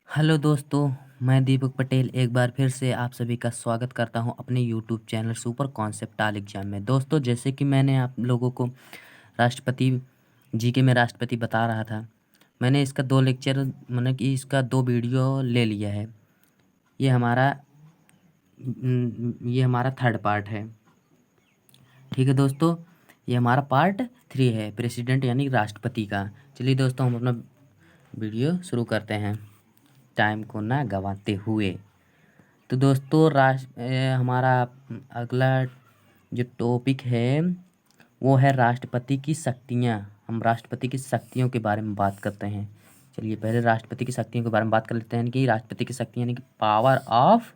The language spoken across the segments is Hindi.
हेलो दोस्तों, मैं दीपक पटेल एक बार फिर से आप सभी का स्वागत करता हूं अपने YouTube channel super concept all exam में। दोस्तों, जैसे कि मैंने आप लोगों को राष्ट्रपति जीके में राष्ट्रपति बता रहा था, मैंने इसका 2 लेक्चर माने कि इसका 2 वीडियो ले लिया है। ये हमारा ये हमारा थर्ड पार्ट है। ठीक है दोस्तों, ये हमारा पार्ट 3 है, प्रेसिडेंट यानी राष्ट्रपति का। चलिए दोस्तों, हम अपना वीडियो शुरू करते हैं टाइम को ना गंवाते हुए। तो दोस्तों, हमारा अगला जो टॉपिक है वो है राष्ट्रपति की शक्तियाँ। हम राष्ट्रपति की शक्तियों के बारे में बात करते हैं। चलिए पहले राष्ट्रपति की शक्तियों के बारे में बात कर लेते हैं कि राष्ट्रपति की शक्ति यानी कि power of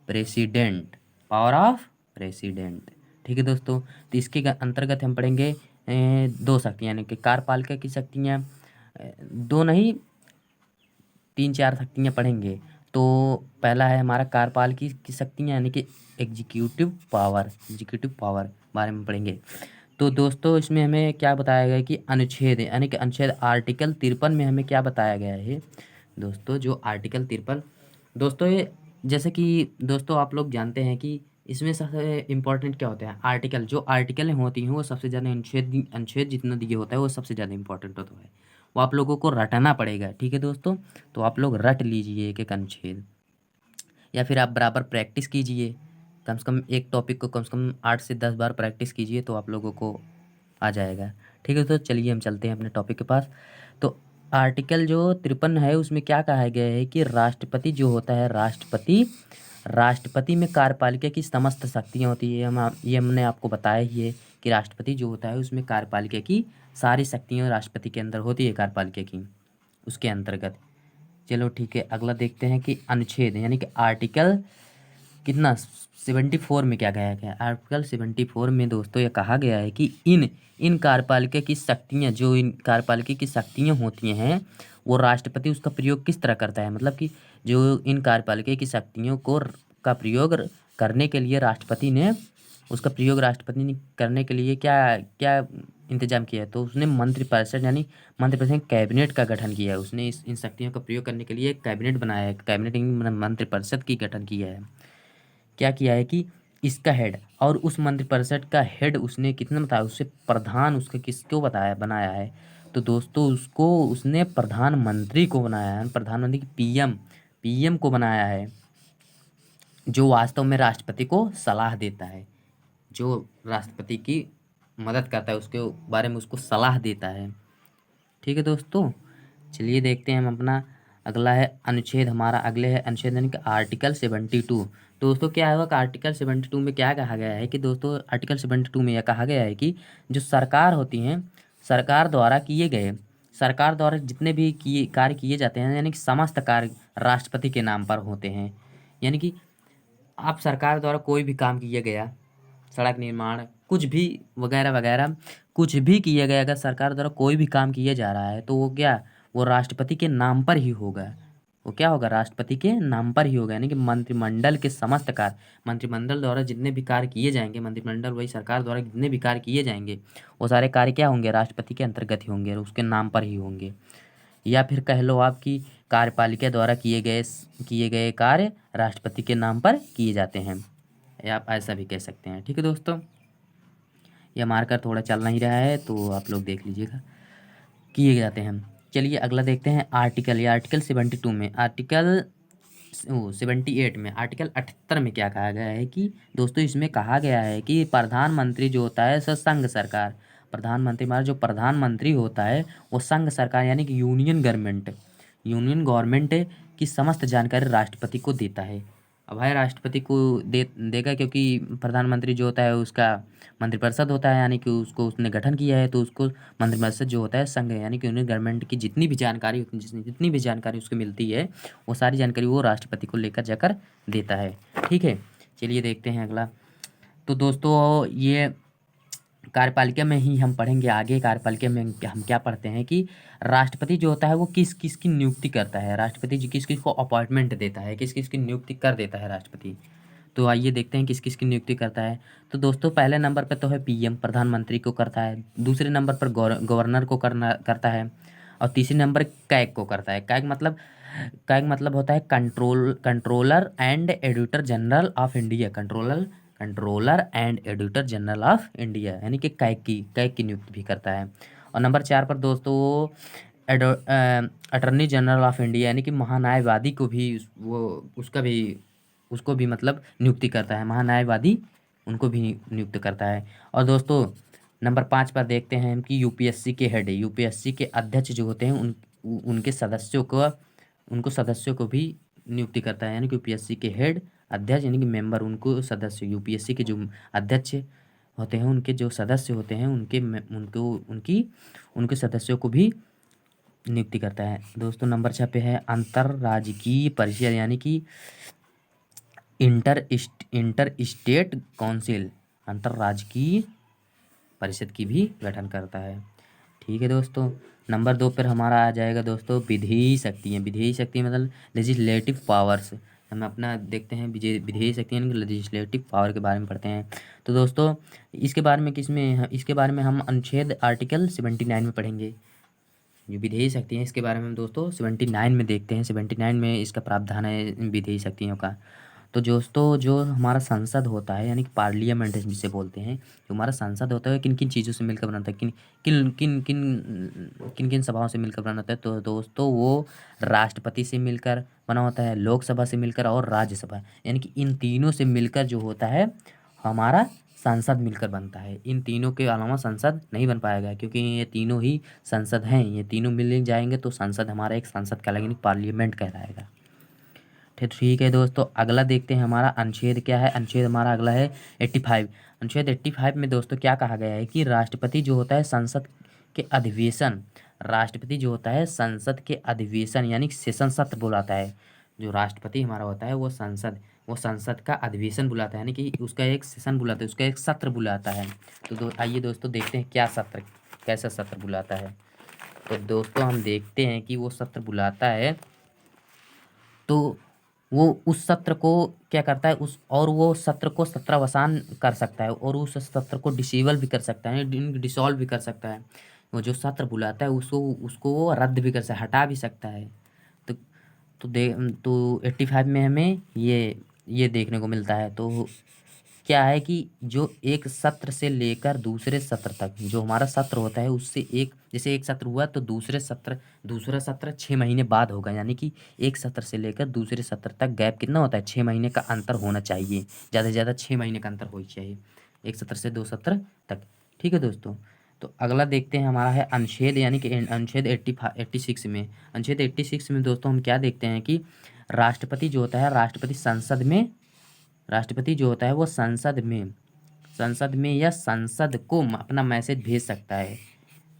president. Power of president. ठीक है दोस्तों, तो इसके अंतर्गत हम पढ़ेंगे 2 शक्तियाँ यानी कि कार्यपालिका की शक्तियाँ। 2 नहीं, 3-4 शक्तियाँ पढ़ेंगे। तो पहला है हमारा कार्यपाल की शक्तियाँ यानी कि एग्जीक्यूटिव पावर बारे में पढ़ेंगे। तो दोस्तों, इसमें हमें क्या बताया गया है कि अनुच्छेद यानी कि अनुच्छेद आर्टिकल 53 में हमें क्या बताया गया है दोस्तों। जो आर्टिकल 53 दोस्तों, ये जैसे कि दोस्तों आप लोग जानते हैं कि इसमें सबसे इम्पोर्टेंट क्या होता है, आर्टिकल। जो आर्टिकल होती हैं वो सबसे ज़्यादा अनुच्छेद अनुच्छेद जितना दिया होता है वो सबसे ज़्यादा इंपॉर्टेंट होता है। वो आप लोगों को रटना पड़ेगा। ठीक है दोस्तों, तो आप लोग रट लीजिए एक एक अनुच्छेद, या फिर आप बराबर प्रैक्टिस कीजिए। कम से कम एक टॉपिक को कम से कम 8 से 10 बार प्रैक्टिस कीजिए तो आप लोगों को आ जाएगा। ठीक है, तो चलिए हम चलते हैं अपने टॉपिक के पास। तो आर्टिकल जो 53 है उसमें क्या कहा गया है कि राष्ट्रपति जो होता है, राष्ट्रपति में कार्यपालिका की समस्त शक्तियाँ होती है। ये हमने आपको बताया ही है कि राष्ट्रपति जो होता है उसमें कार्यपालिका की सारी शक्तियाँ राष्ट्रपति के अंदर होती है, कार्यपालिका की उसके अंतर्गत। चलो ठीक है, अगला देखते हैं कि अनुच्छेद यानी कि आर्टिकल कितना 74 में क्या कहा गया है। आर्टिकल 74 में दोस्तों ये कहा गया है कि इन कार्यपालिका की शक्तियाँ, जो इन कार्यपालिका की शक्तियाँ होती हैं वो राष्ट्रपति उसका प्रयोग किस तरह करता है। मतलब कि जो इन कार्यपालिका की शक्तियों को का प्रयोग करने के लिए राष्ट्रपति ने करने के लिए क्या क्या इंतजाम किया है। तो उसने मंत्रिपरिषद यानी मंत्रिपरिषद कैबिनेट का गठन किया है। उसने इन शक्तियों का प्रयोग करने के लिए एक कैबिनेट बनाया है। कैबिनेट मंत्रिपरिषद की गठन किया है। क्या किया है कि इसका हेड और उस मंत्रिपरिषद का हेड उसने कितना बताया, उससे प्रधान उसका किसको बताया बनाया है। तो दोस्तों उसको उसने प्रधानमंत्री को बनाया है, प्रधानमंत्री की पीएम को बनाया है, जो वास्तव में राष्ट्रपति को सलाह देता है, जो राष्ट्रपति की मदद करता है, उसके बारे में उसको सलाह देता है। ठीक है दोस्तों, चलिए देखते हैं हम अपना अगला है अनुच्छेद। हमारा अगले है अनुच्छेद यानी कि आर्टिकल 72। दोस्तों क्या होगा कि आर्टिकल 72 में क्या कहा गया है कि दोस्तों आर्टिकल 72 में यह कहा गया है कि जो सरकार होती हैं, सरकार द्वारा जितने भी कार्य किए जाते हैं यानी कि समस्त कार्य राष्ट्रपति के नाम पर होते हैं। यानी कि आप सरकार द्वारा कोई भी काम किया गया, सड़क निर्माण कुछ भी वगैरह वगैरह कुछ भी किया गया, अगर सरकार द्वारा कोई भी काम किया जा रहा है तो वो राष्ट्रपति के नाम पर ही होगा। वो क्या होगा, राष्ट्रपति के नाम पर ही होगा। यानी कि मंत्रिमंडल के समस्त कार्य, मंत्रिमंडल द्वारा जितने भी कार्य किए जाएंगे, मंत्रिमंडल वही सरकार द्वारा जितने भी कार्य किए जाएंगे वो सारे कार्य क्या होंगे, राष्ट्रपति के अंतर्गत ही होंगे, उसके नाम पर ही होंगे। या फिर कह लो आपकी कार्यपालिका द्वारा किए गए कार्य राष्ट्रपति के नाम पर किए जाते हैं, या आप ऐसा भी कह सकते हैं। ठीक है दोस्तों, यह मार्कर थोड़ा चल नहीं रहा है तो आप लोग देख लीजिएगा, किए जाते हैं। चलिए अगला देखते हैं आर्टिकल, या आर्टिकल 72 में आर्टिकल 78 में आर्टिकल 78 में क्या कहा गया है कि दोस्तों इसमें कहा गया है कि प्रधानमंत्री जो होता है सो संघ सरकार, प्रधानमंत्री हमारा जो प्रधानमंत्री होता है वो संघ सरकार यानी कि यूनियन गवर्नमेंट की समस्त जानकारी राष्ट्रपति को देता है। अब भाई राष्ट्रपति को देगा, क्योंकि प्रधानमंत्री जो होता है उसका मंत्रिपरिषद होता है, यानी कि उसको उसने गठन किया है, तो उसको मंत्रिपरिषद जो होता है संघ यानी कि यूनियन गवर्नमेंट की जितनी भी जानकारी होती है, जितनी भी जानकारी उसको मिलती है वो सारी जानकारी वो राष्ट्रपति को लेकर जाकर देता है। ठीक है, चलिए देखते हैं अगला। तो दोस्तों ये कार्यपालिका में ही हम पढ़ेंगे आगे। कार्यपालिका में हम क्या पढ़ते हैं कि राष्ट्रपति जो होता है वो किस किस की नियुक्ति करता है, राष्ट्रपति जी किस किस को अपॉइंटमेंट देता है, किस किस की नियुक्ति कर देता है राष्ट्रपति। तो आइए देखते हैं किस किस की नियुक्ति करता है। तो दोस्तों पहले नंबर पर तो है पीएम, प्रधानमंत्री को करता है। दूसरे नंबर पर गवर्नर को करता है। और तीसरे नंबर कैग को करता है। कैग मतलब का एक मतलब होता है controller and editor general of India. Controller and editor general of India, यानी कि कैग की नियुक्ति भी करता है। और नंबर 4 पर दोस्तों वो अटर्नी जनरल ऑफ इंडिया, यानी कि महान्यायवादी को भी उसको भी मतलब नियुक्ति करता है। महान्यायवादी उनको भी नियुक्त करता है। और दोस्तों नंबर 5 पर देखते हैं हम कि यूपीएससी के हेड, यूपीएससी के अध्यक्ष जो होते हैं उनके सदस्यों को भी नियुक्ति करता है। यानी कि यूपीएससी के हेड, अध्यक्ष यानी कि मेंबर, उनको सदस्य, यूपीएससी के जो अध्यक्ष होते हैं उनके जो सदस्य होते हैं उनके सदस्यों को भी नियुक्ति करता है। दोस्तों नंबर 6 पे है अंतर्राजकीय परिषद, यानी कि इंटर स्टेट काउंसिल, अंतर्राजकीय परिषद की भी गठन करता है। ठीक है दोस्तों। नंबर 2 पर हमारा आ जाएगा दोस्तों विधेयी शक्तियाँ। विधेयी शक्ति मतलब लेजिस्लेटिव पावर्स। हम अपना देखते हैं विधेयी शक्ति यानी कि लेजिस्लेटिव पावर के बारे में पढ़ते हैं। तो दोस्तों इसके बारे में हम अनुच्छेद आर्टिकल 79 में पढ़ेंगे। जो विधेयी शक्ति है इसके बारे में हम दोस्तों 79 में देखते हैं। 79 में इसका प्रावधान है विधेयी शक्तियों का। तो दोस्तों जो हमारा संसद होता है यानी कि पार्लियामेंट जिसे बोलते हैं, जो हमारा संसद होता है किन किन चीज़ों से मिलकर बनता है, किन किन किन किन किन सभाओं से मिलकर बना होता है। तो दोस्तों वो राष्ट्रपति से मिलकर बना होता है, लोकसभा से मिलकर और राज्यसभा, यानी कि इन तीनों से मिलकर जो होता है हमारा संसद मिलकर बनता है। इन तीनों के अलावा संसद नहीं बन पाएगा, क्योंकि ये तीनों ही संसद हैं। ये तीनों मिल जाएंगे तो संसद हमारा एक संसद कहलाएगा, यानी पार्लियामेंट कहलाएगा। ठीक है दोस्तों, अगला देखते हैं हमारा अनुच्छेद क्या है। अनुच्छेद हमारा अगला है 85। अनुच्छेद 85 में दोस्तों क्या कहा गया है कि राष्ट्रपति जो होता है संसद के अधिवेशन यानी सेशन सत्र बुलाता है। जो राष्ट्रपति हमारा होता है वो संसद का अधिवेशन बुलाता है, यानी कि उसका एक सेशन बुलाता है, उसका एक सत्र बुलाता है। तो आइए दोस्तों देखते हैं कैसा सत्र बुलाता है। तो दोस्तों हम देखते हैं कि वो सत्र बुलाता है तो वो उस सत्र को क्या करता है वो सत्र को सत्रावसान कर सकता है और उस सत्र को डिसेबल भी कर सकता है, डिसॉल्व भी कर सकता है। वो जो सत्र बुलाता है उसको वो रद्द भी कर सकता है, हटा भी सकता है। तो तो 85 में हमें ये देखने को मिलता है। तो क्या है कि जो एक सत्र से लेकर दूसरे सत्र तक जो हमारा सत्र होता है उससे जैसे एक सत्र हुआ तो दूसरा सत्र 6 महीने बाद होगा, यानी कि एक सत्र से लेकर दूसरे सत्र तक गैप कितना होता है, 6 महीने का अंतर होना चाहिए। ज़्यादा से ज़्यादा 6 महीने का अंतर होना चाहिए एक सत्र से 2 सत्र तक। ठीक है दोस्तों। तो अगला देखते हैं हमारा है अनुच्छेद, यानी कि अनुच्छेद 86 में। अनुच्छेद 86 में दोस्तों हम क्या देखते हैं कि राष्ट्रपति जो होता है राष्ट्रपति जो होता है वो संसद में या संसद को अपना मैसेज भेज सकता है।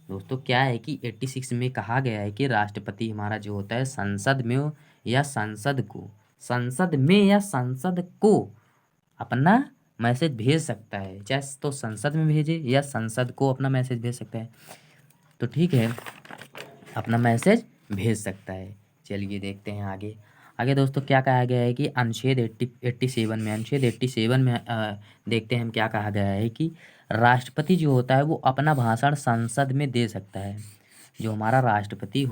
दोस्तों क्या है कि 86 में कहा गया है कि राष्ट्रपति हमारा जो होता है संसद में या संसद को अपना मैसेज भेज सकता है, चाहे तो संसद में भेजे या संसद को अपना मैसेज भेज सकता है। तो ठीक है, अपना मैसेज भेज सकता है। चलिए देखते हैं आगे दोस्तों क्या कहा गया है कि अनुच्छेद 87 में देखते हैं हम क्या कहा गया है कि राष्ट्रपति जो होता है वो अपना भाषण संसद में दे सकता है। जो हमारे राष्ट्रपति जी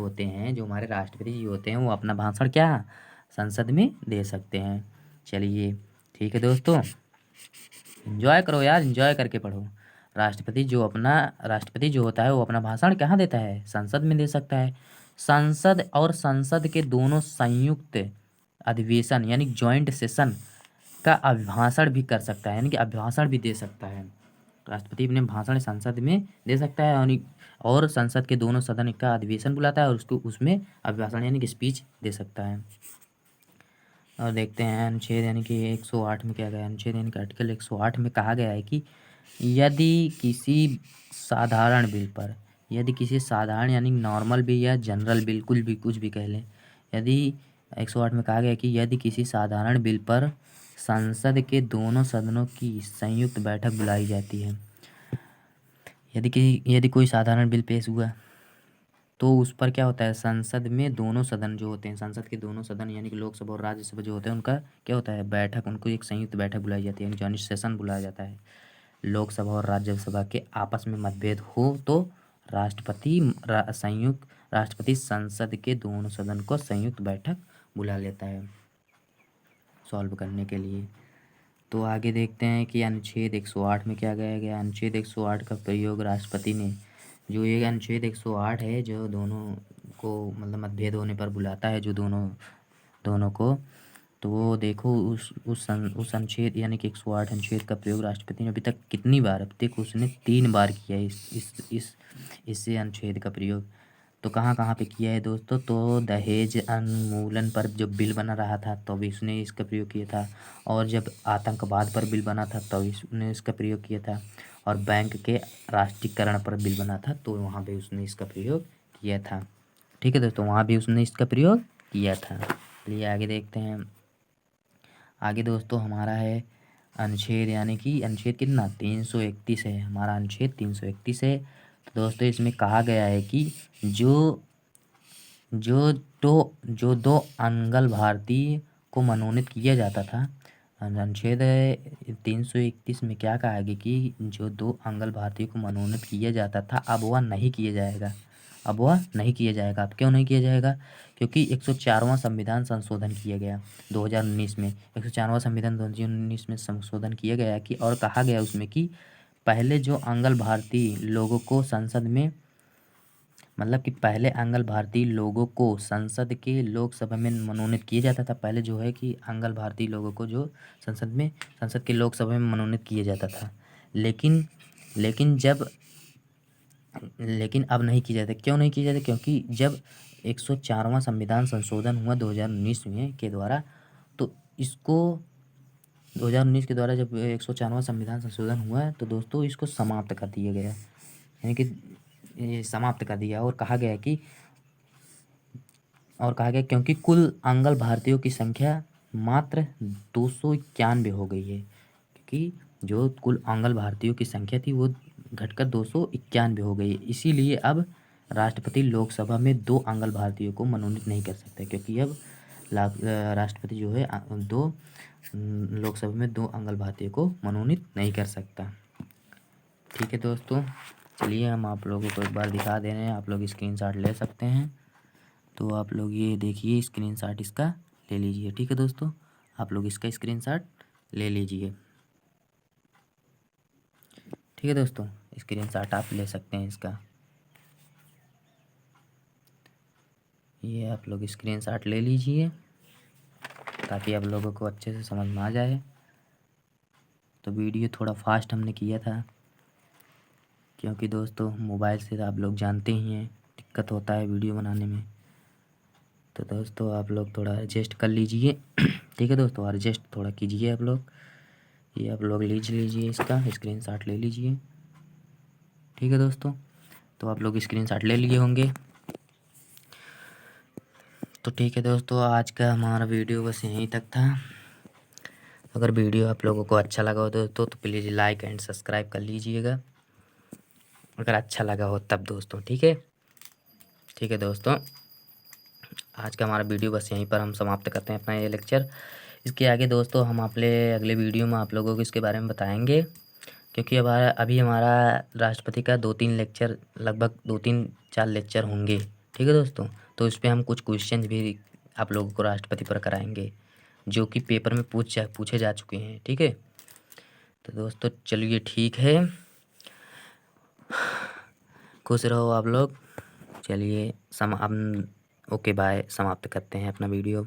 होते हैं वो अपना भाषण क्या संसद में दे सकते हैं। चलिए ठीक है दोस्तों, एंजॉय करो यार, एंजॉय करके पढ़ो। राष्ट्रपति जो होता है वो अपना भाषण कहाँ देता है, संसद में दे सकता है। संसद और संसद के दोनों संयुक्त अधिवेशन यानी जॉइंट सेशन का अभिभाषण भी कर सकता है, यानी कि अभिभाषण भी दे सकता है। राष्ट्रपति अपने भाषण संसद में दे सकता है और संसद के दोनों सदन का अधिवेशन बुलाता है और उसमें अभिभाषण यानी कि स्पीच दे सकता है। और देखते हैं अनुच्छेद यानी कि 108 में क्या गया, अनुच्छेद यानी कि आर्टिकल 108 में कहा गया है कि यदि किसी साधारण यानी नॉर्मल बिल या जनरल बिल, कुछ भी कह लें, यदि 108 में कहा गया है कि यदि किसी साधारण बिल पर संसद के दोनों सदनों की संयुक्त बैठक बुलाई जाती है, यदि कोई साधारण बिल पेश हुआ तो उस पर क्या होता है, संसद में दोनों सदन जो होते हैं, संसद के दोनों सदन यानी कि लोकसभा और राज्यसभा जो होते हैं उनका क्या होता है बैठक, उनको एक संयुक्त बैठक बुलाई जाती है, यानी जॉइंट सेशन बुलाया जाता है। लोकसभा और राज्यसभा के आपस में मतभेद हो तो राष्ट्रपति संयुक्त राष्ट्रपति संसद के दोनों सदन को संयुक्त बैठक बुला लेता है सॉल्व करने के लिए। तो आगे देखते हैं कि अनुच्छेद 108 में क्या कहा गया। अनुच्छेद 108 का प्रयोग राष्ट्रपति ने, जो ये अनुच्छेद 108 है जो दोनों को मतलब मतभेद होने पर बुलाता है, जो दोनों को, तो वो देखो उस अनुच्छेद यानी कि 108 अनुच्छेद का प्रयोग राष्ट्रपति ने अभी तक कितनी बार, अब तक उसने 3 बार किया है इससे अनुच्छेद का प्रयोग। तो कहाँ कहाँ पे किया है दोस्तों, तो दहेज उन्मूलन पर जब बिल बना रहा था तो भी उसने इसका प्रयोग किया था, और जब आतंकवाद पर बिल बना था तो उसने इसका प्रयोग किया था, और बैंक के राष्ट्रीयकरण पर बिल बना था तो वहाँ पे उसने इसका प्रयोग किया था। ठीक है दोस्तों, वहाँ भी उसने इसका प्रयोग किया था। चलिए आगे देखते हैं। आगे दोस्तों हमारा है अनुच्छेद, यानी कि अनुच्छेद कितना 331 है, हमारा अनुच्छेद 331 है। तो दोस्तों इसमें कहा गया है कि जो दो अंगल भारतीय को मनोनीत किया जाता था, अनुच्छेद 331 में क्या कहा गया कि जो 2 अंगल भारतीय को मनोनीत किया जाता था अब वह नहीं किया जाएगा। अब क्यों नहीं किया जाएगा, क्योंकि 104वां संविधान संशोधन किया गया 2019 में। 104वां संविधान 2019 में संशोधन किया गया कि, और कहा गया उसमें कि पहले जो अंगल भारतीय लोगों को संसद में, मतलब कि पहले अंगल भारतीय लोगों को संसद के लोकसभा में मनोनीत किया जाता था। पहले जो है कि अंगल भारतीय लोगों को जो संसद के लोकसभा में मनोनीत किया जाता था, लेकिन अब नहीं किया जाता। क्यों नहीं किया जाता, क्योंकि जब 104वां संविधान संशोधन हुआ 2019 में के द्वारा, तो इसको 2019 के द्वारा जब 104वां संविधान संशोधन हुआ तो दोस्तों इसको समाप्त कर दिया गया, यानी कि ये समाप्त कर दिया, और कहा गया क्योंकि कुल अंगल भारतीयों की संख्या मात्र 291 हो गई है, क्योंकि जो कुल अंगल भारतीयों की संख्या थी वो घटकर 291 हो गई है। इसीलिए अब राष्ट्रपति लोकसभा में 2 अंगल भारतीयों को मनोनीत नहीं कर सकते, क्योंकि अब राष्ट्रपति जो है लोकसभा में 2 अंगल भारतीयों को मनोनीत नहीं कर सकता। ठीक है दोस्तों, चलिए हम आप लोगों को एक बार दिखा दे रहे हैं, आप लोग स्क्रीनशॉट ले सकते हैं। तो आप लोग ये देखिए स्क्रीनशॉट इसका ले लीजिए। ठीक है दोस्तों, आप लोग इसका स्क्रीनशॉट ले लीजिए। ठीक है दोस्तों, स्क्रीनशॉट आप ले सकते हैं इसका, ये आप लोग स्क्रीनशॉट ले लीजिए ताकि आप लोगों को अच्छे से समझ में आ जाए। तो वीडियो थोड़ा फास्ट हमने किया था, क्योंकि दोस्तों मोबाइल से आप लोग जानते ही हैं दिक्कत होता है वीडियो बनाने में। तो दोस्तों आप लोग थोड़ा एडजस्ट कर लीजिए। ठीक है दोस्तों, एडजस्ट थोड़ा कीजिए आप लोग। ये आप लोग लीजिए इसका स्क्रीनशॉट ले लीजिए। ठीक है दोस्तों, तो आप लोग स्क्रीनशॉट ले लिए होंगे। तो ठीक है दोस्तों, आज का हमारा वीडियो बस यहीं तक था। अगर वीडियो आप लोगों को अच्छा लगा हो दोस्तों तो प्लीज़ लाइक एंड सब्सक्राइब कर लीजिएगा, अगर अच्छा लगा हो तब दोस्तों। ठीक है दोस्तों, आज का हमारा वीडियो बस यहीं पर हम समाप्त करते हैं अपना ये लेक्चर। इसके आगे दोस्तों हम अगले वीडियो में आप लोगों को इसके बारे में बताएंगे, क्योंकि अभी हमारा राष्ट्रपति का 2-3 लेक्चर, लगभग 2-3-4 लेक्चर होंगे। ठीक है दोस्तों, तो इस पर हम कुछ क्वेश्चन भी आप लोगों को राष्ट्रपति पर कराएंगे, जो कि पेपर में पूछे जा चुके हैं। ठीक है, तो दोस्तों चलिए ठीक है, खुश रहो आप लोग। चलिए ओके बाय, समाप्त करते हैं अपना वीडियो।